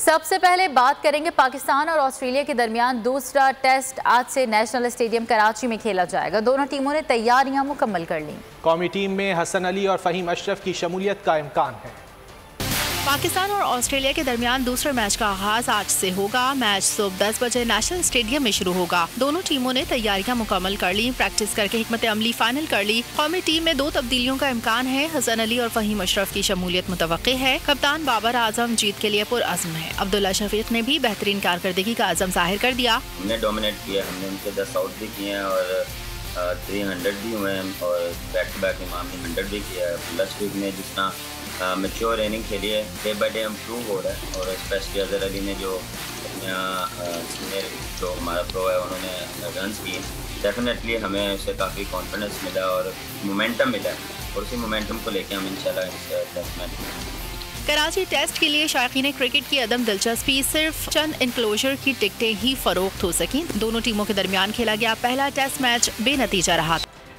सबसे पहले बात करेंगे पाकिस्तान और ऑस्ट्रेलिया के दरमियान दूसरा टेस्ट आज से नेशनल स्टेडियम कराची में खेला जाएगा। दोनों टीमों ने तैयारियां मुकम्मल कर ली। कौमी टीम में हसन अली और फहीम अशरफ की शमूलियत का इम्कान है। पाकिस्तान और ऑस्ट्रेलिया के दरमियान दूसरे मैच का आगाज आज से होगा। मैच सुबह 10 बजे नेशनल स्टेडियम में शुरू होगा। दोनों टीमों ने तैयारियां मुकम्मल कर ली, प्रैक्टिस करके हिकमत अमली फाइनल कर ली। कौमी टीम में 2 तब्दीलियों का इम्कान है। हसन अली और फहीम अशरफ की शमूलियत मुतवक्की है। कप्तान बाबर आजम जीत के लिए पुरअज़्म है। अब्दुल्ला शफीक ने भी बेहतरीन कारकर्दगी का अज़म जाहिर कर दिया। हमने डोमिनेट किया, हमने उनके 10 आउट भी किए हैं और 300 भी हुए हैं और बैक टू बैक इमाम ने 100 भी किया है। लास्ट वीक में जितना मैच्योर इनिंग खेली है, डे बाय डे इम्प्रूव हो रहा है और स्पेशली अजहर अली ने जो सीनियर जो हमारा प्रो है उन्होंने रन्स किए, डेफिनेटली हमें उससे काफ़ी कॉन्फिडेंस मिला और मोमेंटम मिला और उसी मोमेंटम को लेके हम इंशाल्लाह इस टेस्ट मैच में। कराची टेस्ट के लिए शायकीन क्रिकेट की अदम दिलचस्पी, सिर्फ चंद इनक्लोजर की टिकटें ही फरोख्त हो सकी। दोनों टीमों के दरमियान खेला गया पहला टेस्ट मैच बेनतीजा रहा।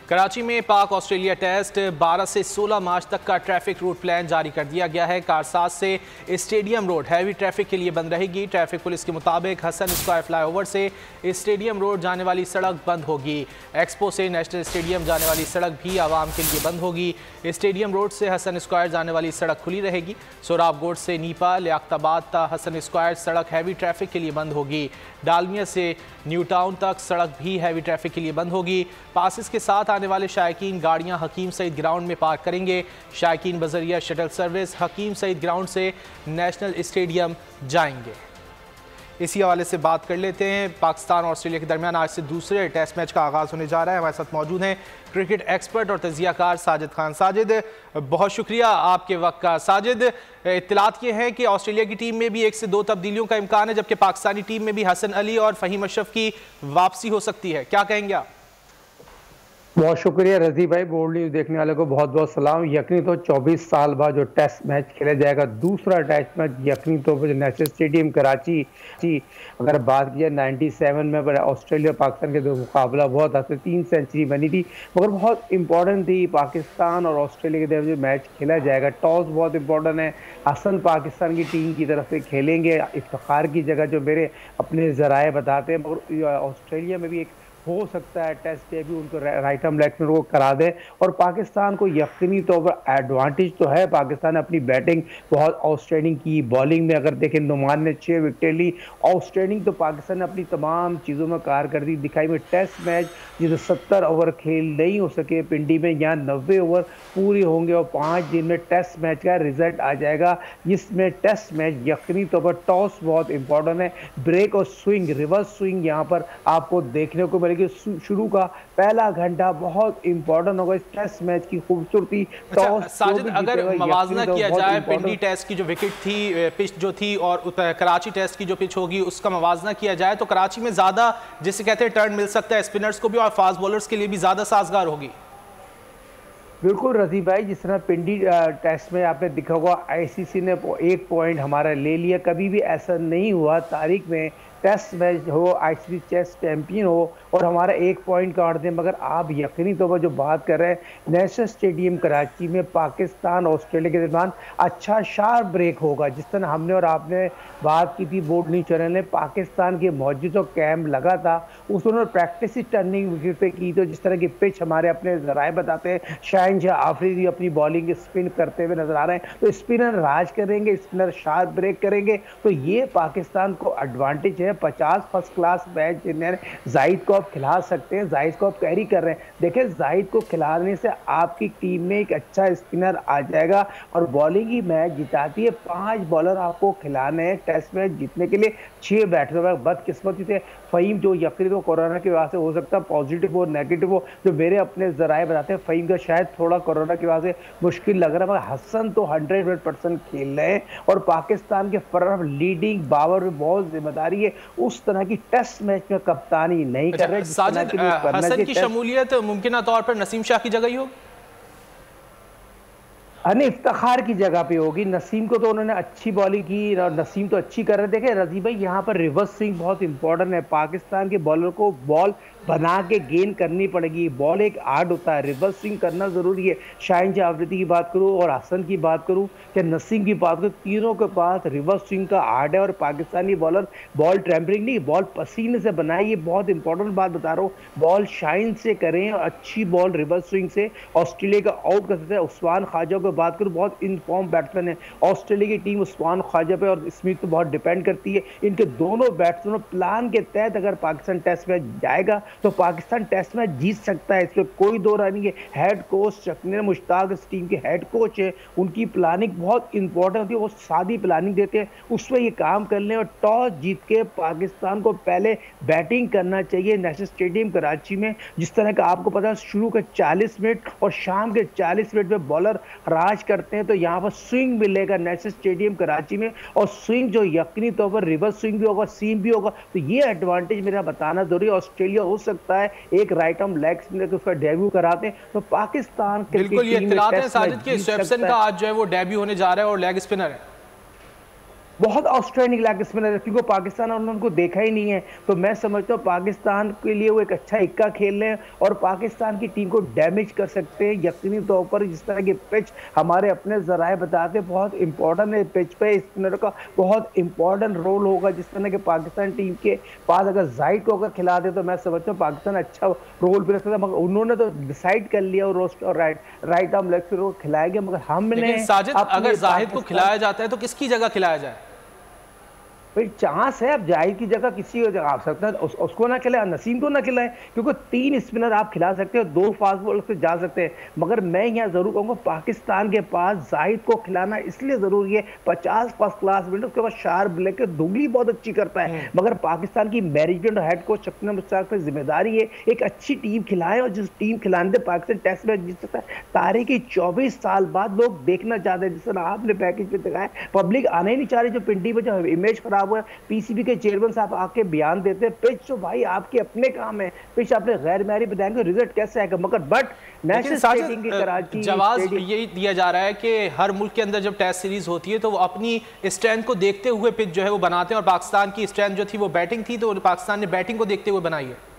कराची में पाक ऑस्ट्रेलिया टेस्ट 12 से 16 मार्च तक का ट्रैफिक रूट प्लान जारी कर दिया गया है। कारसाज से स्टेडियम रोड हैवी ट्रैफिक के लिए बंद रहेगी। ट्रैफिक पुलिस के मुताबिक हसन स्क्वायर फ्लाईओवर से स्टेडियम रोड जाने वाली सड़क बंद होगी। एक्सपो से नेशनल स्टेडियम जाने वाली सड़क भी आवाम के लिए बंद होगी। स्टेडियम रोड से हसन स्क्वायर जाने वाली सड़क खुली रहेगी। सोराब गोड से नीपा लियाकताबाद हसन स्क्वायर सड़क हैवी ट्रैफिक के लिए बंद होगी। डालमिया से न्यू टाउन तक सड़क भी हैवी ट्रैफिक के लिए बंद होगी। पासिस के साथ आने वाले शायकीन गाड़ियां हकीम सईद ग्राउंड में पार्क करेंगे। शायकीन बजरिया शटल सर्विस हकीम सईद ग्राउंड से नेशनल स्टेडियम जाएंगे। इसी हवाले से बात कर लेते हैं। पाकिस्तान और ऑस्ट्रेलिया के दरमियान आज से दूसरे टेस्ट मैच का आगाज़ होने जा रहा है। हमारे साथ मौजूद हैं क्रिकेट एक्सपर्ट और तजियाकार साजिद खान। साजिद, बहुत शुक्रिया आपके वक्त का। साजिद, इत्तलात ये हैं कि ऑस्ट्रेलिया की टीम में भी 1 से 2 तब्दीलियों का इम्कान है, जबकि पाकिस्तानी टीम में भी हसन अली और फहीम अशरफ की वापसी हो सकती है। क्या कहेंगे आप? बहुत शुक्रिया रजी भाई। बोल्ड न्यूज़ देखने वाले को बहुत बहुत सलाम। यकीनी तो 24 साल बाद जो टेस्ट मैच खेला जाएगा, दूसरा टेस्ट मैच यकीनी तौर पर नेशनल स्टेडियम कराची अगर बात की जाए 97 में ऑस्ट्रेलिया पाकिस्तान के दो मुकाबला बहुत हद 3 सेंचुरी बनी थी, मगर बहुत इंपॉर्टेंट थी। पाकिस्तान और ऑस्ट्रेलिया के जो मैच खेला जाएगा, टॉस बहुत इंपॉर्टेंट है। हसन पाकिस्तान की टीम की तरफ से खेलेंगे, इफ्तिखार की जगह जो मेरे अपने ज़राए बताते हैं। मगर ऑस्ट्रेलिया में भी एक हो सकता है टेस्ट डेब्यू उनको राइट आर्म लेफ्ट को करा दे और पाकिस्तान को यकीनी तौर पर एडवांटेज तो है। पाकिस्तान ने अपनी बैटिंग बहुत आउटस्टैंडिंग की, बॉलिंग में अगर देखें नुमान ने 6 विकेट ली, आउटस्टैंडिंग। तो पाकिस्तान ने अपनी तमाम चीज़ों में कारकर्दगी दिखाई। में टेस्ट मैच जिसे 70 ओवर खेल नहीं हो सके पिंडी में, यहाँ 90 ओवर पूरे होंगे और 5 दिन में टेस्ट मैच का रिजल्ट आ जाएगा, जिसमें टेस्ट मैच यकीनी तौर पर टॉस बहुत इंपॉर्टेंट है। ब्रेक और स्विंग, रिवर्स स्विंग यहाँ पर आपको देखने को कि शुरू का पहला घंटा बहुत इंपॉर्टेंट होगा इस टेस्ट मैच की खूबसूरती। साजिद, अगर मवाजना किया जाए पिंडी टेस्ट की जो विकेट थी, पिच जो थी, और कराची टेस्ट की जो पिच होगी, उसका मवाजना किया जाए तो कराची में ज्यादा जिसे कहते हैं टर्न मिल सकता है स्पिनर्स को भी और फास्ट बॉलर्स के लिए भी ज्यादा साजगार होगी। बिल्कुल रजी भाई, जिस तरह पिंडी टेस्ट में आपने देखा होगा आईसीसी ने 1 पॉइंट हमारा ले लिया। कभी भी ऐसा नहीं हुआ तारीख में टेस्ट मैच हो, आईसीसी टेस्ट चैंपियन हो और हमारा 1 पॉइंट काट दें। मगर आप यकीनी तौर पर जो बात कर रहे हैं, नेशनल स्टेडियम कराची में पाकिस्तान ऑस्ट्रेलिया के दरमियान अच्छा शार्प ब्रेक होगा। जिस तरह हमने और आपने बात की थी, बोर्ड न्यूज़ चैनल ने पाकिस्तान के मौजूदा कैंप लगा था, उस उन्होंने प्रैक्टिस ही टर्निंग विकेट पे की। तो जिस तरह की पिच हमारे अपने ज़राए बताते हैं, शाहनशाह आफरीदी अपनी बॉलिंग स्पिन करते हुए नजर आ रहे हैं, तो स्पिनर राज करेंगे, स्पिनर शार्प ब्रेक करेंगे। तो ये पाकिस्तान को एडवांटेज है। 50 फर्स्ट क्लास मैच जिन्हें जाहिद को आप खिला सकते हैं, जाहिद को आप कैरी कर रहे हैं। देखिए, जाहिद को खिलाने से आपकी टीम में एक अच्छा स्पिनर आ जाएगा और बॉलिंग ही मैच जिताती है। 5 बॉलर आपको खिलाने हैं टेस्ट मैच जीतने के लिए। 6 बैट्समैन बदकिस्मती से फहीम जो यकीन तो कोरोना की वजह से हो सकता है पॉजिटिव हो नेगेटिव हो, जो मेरे अपने जराए बताते हैं फहीम का शायद थोड़ा कोरोना की वजह से मुश्किल लग रहा है, मगर हसन तो 100% खेल रहे हैं और पाकिस्तान के फर्र लीडिंग बाबर में बहुत जिम्मेदारी है। उस तरह की टेस्ट मैच में कप्तानी नहीं कर रहे। साजिद, हसन की शमूलियत मुमकिन तौर पर नसीम शाह की जगह ही हो, इफ्तिखार की जगह पे होगी। नसीम को तो उन्होंने अच्छी बॉलिंग की और नसीम तो अच्छी कर रहे। देखे रजी भाई, यहाँ पर रिवर्स स्विंग बहुत इंपॉर्टेंट है। पाकिस्तान के बॉलर को बॉल बना के गेन करनी पड़ेगी। बॉल एक आर्ट होता है, रिवर्स स्विंग करना जरूरी है। शाहीन शाह अफरीदी की बात करूँ और हसन की बात करूँ या नसीम की बात करूँ, तीनों के पास रिवर्स स्विंग का आर्ट है। और पाकिस्तानी बॉलर बॉल ट्रैम्पलिंग नहीं, बॉल पसीने से बनाए, ये बहुत इंपॉर्टेंट बात बता रहा हूँ। बॉल शाइन से करें और अच्छी बॉल रिवर्स स्विंग से ऑस्ट्रेलिया का आउट कर सकते हैं। उस्मान ख्वाजा की बात करूँ, बहुत इनफॉर्म बैट्समैन है। ऑस्ट्रेलिया की टीम उस्मान ख्वाजा पे और स्मिथ पे बहुत डिपेंड करती है। इनके दोनों बैट्समैनों प्लान के तहत अगर पाकिस्तान टेस्ट मैच जाएगा तो पाकिस्तान टेस्ट मैच जीत सकता है, इसमें कोई दो राय नहीं है। हेड कोच शकील मुश्ताक इस टीम के हेड कोच है, उनकी प्लानिंग बहुत इंपॉर्टेंट होती है। वो सादी प्लानिंग देते हैं, उसमें ये काम कर लें और टॉस जीत के पाकिस्तान को पहले बैटिंग करना चाहिए। नेशनल स्टेडियम कराची में जिस तरह का आपको पता है शुरू के 40 मिनट और शाम के 40 मिनट में बॉलर राज करते हैं, तो यहाँ पर स्विंग मिलेगा नेशनल स्टेडियम कराची में। और स्विंग जो यकीनी तौर पर रिवर्स स्विंग भी होगा, सीम भी होगा, तो ये एडवांटेज मेरा बताना जरूरी है। ऑस्ट्रेलिया हो सकता है एक राइट आर्म लेग स्पिनर को उसका डेब्यू कराते हैं तो पाकिस्तान बिल्कुल ये इत्तलात है साजिद के स्वेप्सन का आज जो है वो डेब्यू होने जा रहा है और लेग स्पिनर है। बहुत आउटस्टैंडिंग लेग स्पिनर है, क्योंकि पाकिस्तान और उनको देखा ही नहीं है। तो मैं समझता हूँ पाकिस्तान के लिए वो एक अच्छा इक्का खेल रहे हैं और पाकिस्तान की टीम को डैमेज कर सकते हैं यकीनी तौर पर। जिस तरह की पिच हमारे अपने जराए बताते हैं बहुत इंपॉर्टेंट है, पिच पे स्पिनर का बहुत इंपॉर्टेंट रोल होगा। जिस तरह के पाकिस्तान टीम के पास अगर जाहिद को अगर खिला दे तो मैं समझता हूँ पाकिस्तान अच्छा रोल भी रख सकता है, मगर उन्होंने तो डिसाइड कर लिया और राइट आर्म लेग स्पिनर को खिलाएंगे। मगर हमने साजिद अगर जाहिद को खिलाया जाता है तो किसकी जगह खिलाया जाए? भाई चांस है, अब जाहिद की जगह किसी को जगह आप सकता है, उसको ना खिलाए, नसीम को ना खिलाए, क्योंकि 3 स्पिनर आप खिला सकते हो, 2 फास्ट बॉलर से जा सकते हैं। मगर मैं यहाँ जरूर कहूँगा पाकिस्तान के पास जाहिद को खिलाना इसलिए जरूरी है, 50 फर्स्ट क्लास मिनट, उसके बाद शार्प ब्लैक के दुगली बहुत अच्छी करता है। मगर पाकिस्तान की management head coach Shakeel Mushtaq पर जिम्मेदारी है एक अच्छी टीम खिलाए और जिस टीम खिलाने से पाकिस्तान टेस्ट मैच जीत सकता है। तारीख 24 साल बाद लोग देखना चाहते हैं, जिस तरह आपने पैकेज पे दिखाया, पब्लिक आने ही नहीं चाह रही। जो पिंडी में जो इमेज खराब हुआ, पीसीबी के चेयरमैन साहब आके बयान देते हैं पिच तो भाई आपके अपने काम है, पिच आपने गैर मैरी बताएंगे रिजल्ट कैसे आएगा। मगर नेशनल स्टेडियम की कराची जवाब यही दिया जा रहा है कि हर मुल्क के अंदर जब टेस्ट सीरीज होती है तो वो अपनी स्ट्रेंथ को देखते हुए पिच जो है वो बनाते हैं, और पाकिस्तान की स्ट्रेंथ जो थी वो बैटिंग थी, तो पाकिस्तान ने बैटिंग को देखते हुए बनाई है।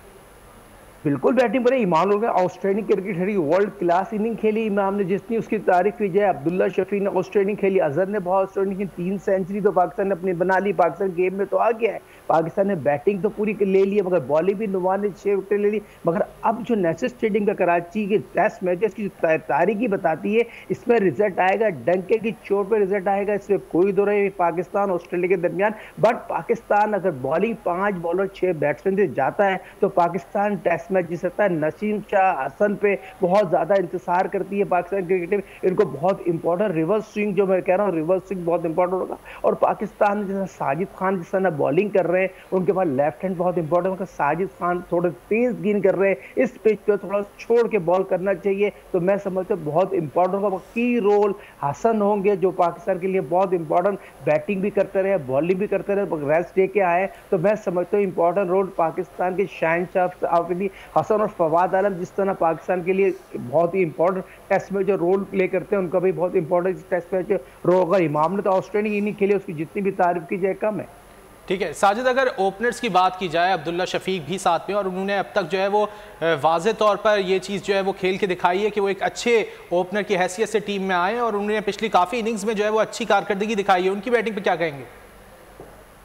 बिल्कुल बैटिंग पर ईमान हो गया। ऑस्ट्रेलियन क्रिकेट खेली, वर्ल्ड क्लास इनिंग खेली इमाम ने, जितनी उसकी तारीफ की जाए। अब्दुल्ला शफी ने ऑस्ट्रेलियन खेली, अजहर ने बहुत ऑस्ट्रेलियन की 3 सेंचुरी तो पाकिस्तान ने अपनी बना ली। पाकिस्तान गेम में तो आ गया है, पाकिस्तान ने बैटिंग तो पूरी ले ली, मगर बॉलिंग भी नुमान ने 6 विकेट ले ली। मगर अब जो नेशनल स्टेडियम का कराची के टेस्ट मैचेस की तारीखी बताती है, इसमें रिजल्ट आएगा, डंके की चोट पर रिजल्ट आएगा, इसमें कोई दो राय पाकिस्तान ऑस्ट्रेलिया के दरमियान। बट पाकिस्तान अगर बॉलिंग 5 बॉलर 6 बैट्समैन से जाता है तो पाकिस्तान टेस्ट मैच जीत सकता है। नसीम शाह हसन पे बहुत ज्यादा इंतजार करती है पाकिस्तान क्रिकेट टीम, इनको बहुत इंपॉर्टेंट रिवर्स स्विंग, जो मैं कह रहा हूँ रिवर्स स्विंग बहुत इंपॉर्टेंट होगा। और पाकिस्तान में जैसे साजिद खान जिस तरह बॉलिंग कर रहे हैं, उनके पास लेफ्ट हैंड बहुत इंपॉर्टेंट है। साजिद खान थोड़े तेज गेंद कर रहे हैं, इस पिच पे थोड़ा छोड़ के बॉल करना चाहिए, तो मैं समझता हूँ बहुत इंपॉर्टेंट होगा। की रोल हसन होंगे जो पाकिस्तान के लिए बहुत इंपॉर्टेंट, बैटिंग भी करते रहे, बॉलिंग भी करते रहे, रेस्ट दे के आए, तो मैं समझता हूँ इंपॉर्टेंट रोल पाकिस्तान के शाहीन शाह अफरीदी, हसन और फवाद आलम जिस तरह पाकिस्तान के लिए बहुत ही इंपॉर्टेंट टेस्ट में जो रोल प्ले करते हैं, उनका भी बहुत इंपॉर्टेंट टेस्ट मैच रोल होगा। इमाम ने तो ऑस्ट्रेलियन इनिंग खेली, उसकी जितनी भी तारीफ की जाए कम है। ठीक है साजिद, अगर ओपनर्स की बात की जाए, अब्दुल्ला शफीक भी साथ में, और उन्होंने अब तक जो है वो वाज़े तौर पर ये चीज़ जो है वो खेल के दिखाई है कि वो एक अच्छे ओपनर की हैसियत से टीम में आए, और उन्होंने पिछली काफ़ी इनिंग्स में जो है वो अच्छी कारकर्दगी दिखाई है। उनकी बैटिंग पर क्या कहेंगे?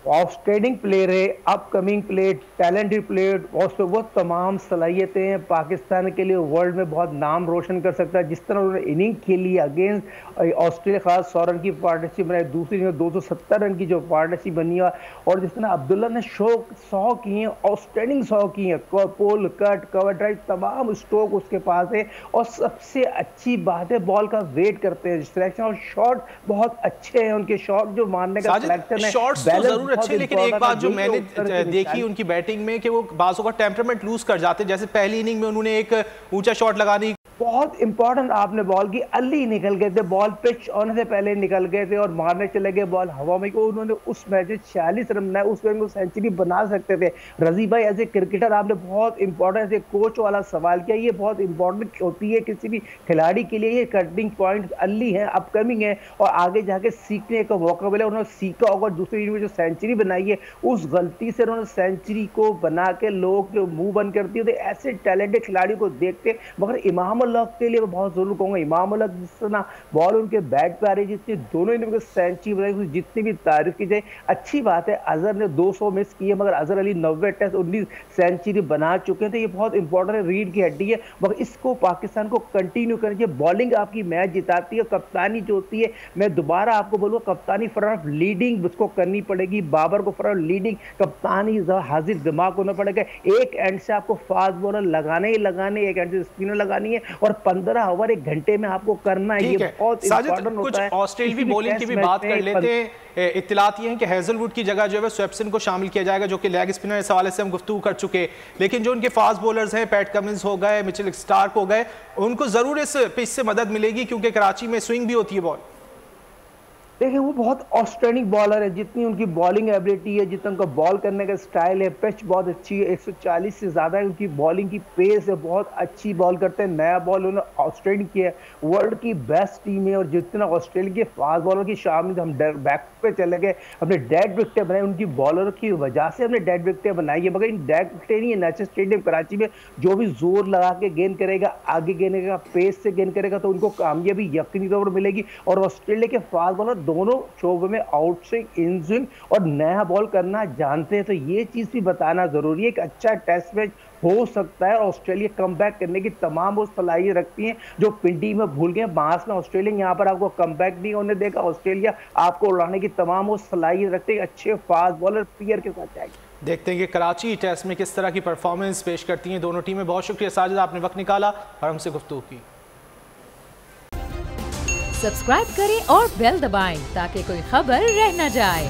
आउटस्टैंडिंग प्लेयर है, अपकमिंग प्लेयर, टैलेंटेड प्लेयर, और उसमें वो तमाम सलाहियतें हैं, पाकिस्तान के लिए वर्ल्ड में बहुत नाम रोशन कर सकता है। जिस तरह उन्होंने इनिंग खेली अगेंस्ट ऑस्ट्रेलिया, खास 100 रन की पार्टनरशिप बनाई, दूसरी में 270 रन की जो पार्टनरशिप बनी है, और जिस तरह अब्दुल्ला ने 100 किए हैं, आउटस्टैंडिंग 100 किए हैं, पोल कट कवर ड्राइव तमाम स्ट्रोक उसके पास है। और सबसे अच्छी बात है बॉल का वेट करते हैं, सिलेक्शन और शॉट बहुत अच्छे हैं, उनके शॉट जो मारने का सिलेक्शन है अच्छे। लेकिन एक बात जो मैंने देखी उनकी बैटिंग में कि वो बाजों का टेम्परामेंट लूज कर जाते हैं, जैसे पहली इनिंग में उन्होंने एक ऊंचा शॉट लगाने बहुत इंपॉर्टेंट आपने बॉल की, अली निकल गए थे, बॉल पिच होने से पहले निकल गए थे और मारने चले गए बॉल हवा में। को उन्होंने उस मैच में 46 रन बनाए, उस में सेंचुरी बना सकते थे। रजी भाई एज ए क्रिकेटर आपने बहुत इंपॉर्टेंट, एज ए कोच वाला सवाल किया, ये बहुत इंपॉर्टेंट होती है किसी भी खिलाड़ी के लिए। ये कटिंग पॉइंट अली है, अपकमिंग है और आगे जाके सीखने का मौका मिला। उन्होंने सीखा होगा, दूसरी इनिंग में जो सेंचुरी बनाई है उस गलती से उन्होंने सेंचुरी को बना के लोग जो मुंह बंद कर दिए थे। ऐसे टैलेंटेड खिलाड़ी को देखते, मगर इमाम उल-हक के लिए मैं बहुत जरूर कहूंगा, इमाम उल-हक जिस तरह बॉल उनके बैट पे आ रही, जितनी दोनों इनिंग में सेंचुरी बनाई, जितनी भी तारीफ की जाए अच्छी बात है। अजहर ने 200 मिस किए मगर अजहर अली 90 टेस्ट 19 सेंचुरी बना चुके थे। ये बहुत इंपॉर्टेंट है, रीढ़ की हड्डी है, मगर इसको पाकिस्तान को कंटिन्यू करनी चाहिए। बॉलिंग आपकी मैच जिताती है, कप्तानी जो होती है, मैं दोबारा आपको बोलूंगा कप्तानी फॉर लीडिंग उसको करनी पड़ेगी। बाबर को फॉर लीडिंग कप्तानी हाजिर दिमाग होना पड़ेगा। एक एंड से आपको फास्ट बॉलर लगाने ही लगाने, एक एंड से स्पिनर लगानी है और 15 ओवर 1 घंटे में आपको करना है। ये बहुत इंपॉर्टेंट होता है। ऑस्ट्रेलियाई बॉलिंग की भी बात कर लेते हैं। इत्तलात ये है कि हेजलवुड की जगह जो है स्वेप्सन को शामिल किया जाएगा, जो कि लेग स्पिनर इस हवाले से हम गुफ्तगू कर चुके। लेकिन जो उनके फास्ट बॉलर्स हैं, पैट कमिंस हो गए, मिचेल स्टार्क हो गए, उनको जरूर इस पिच से मदद मिलेगी क्योंकि कराची में स्विंग भी होती है बॉल। देखिए वो बहुत ऑस्ट्रेनिक बॉलर है, जितनी उनकी बॉलिंग एबिलिटी है, जितना उनका बॉल करने का स्टाइल है, पिच बहुत अच्छी है, 140 से ज़्यादा है उनकी बॉलिंग की पेस है, बहुत अच्छी बॉल करते हैं। नया बॉल उन्होंने ऑस्ट्रेलिया की है, वर्ल्ड की बेस्ट टीम है। और जितना ऑस्ट्रेलिया के फास्ट बॉलर की शामिल, हम बैक पे चले गए, हमने डेड विकेटें बनाई, उनकी बॉलर की वजह से हमने डेड विकेटें बनाई है। मगर इन डेड विकेटें नहीं है, नेशनल स्टेडियम कराची में जो भी जोर लगा के गेंद करेगा, आगे गेंद करेगा, पेस से गेंद करेगा, तो उनको कामयाबी यकीनी तौर पर मिलेगी। और ऑस्ट्रेलिया के फास्ट बॉलर दोनों शोबे में आउट स्विंग, इन स्विंग और नया बॉल करना जानते हैं, तो ये चीज भी बताना जरूरी है कि अच्छा टेस्ट मैच हो सकता है। ऑस्ट्रेलिया कमबैक करने की तमाम वो सलाहियत रखती हैं जो पिंडी में भूल गए। बांस में ऑस्ट्रेलिया यहाँ पर आपको कमबैक नहीं होने देगा। ऑस्ट्रेलिया आपको उड़ाने की तमाम वो सलाहियत रखते हैं, अच्छे फास्ट बॉलर प्लेयर के साथ जाएगी। देखते हैं कि कराची टेस्ट में किस तरह की परफॉर्मेंस पेश करती हैं दोनों टीमें। बहुत शुक्रिया साजिद, आपने वक्त निकाला और हमसे गुफ्तगू की। सब्सक्राइब करें और बेल दबाएं ताकि कोई खबर रह न जाए।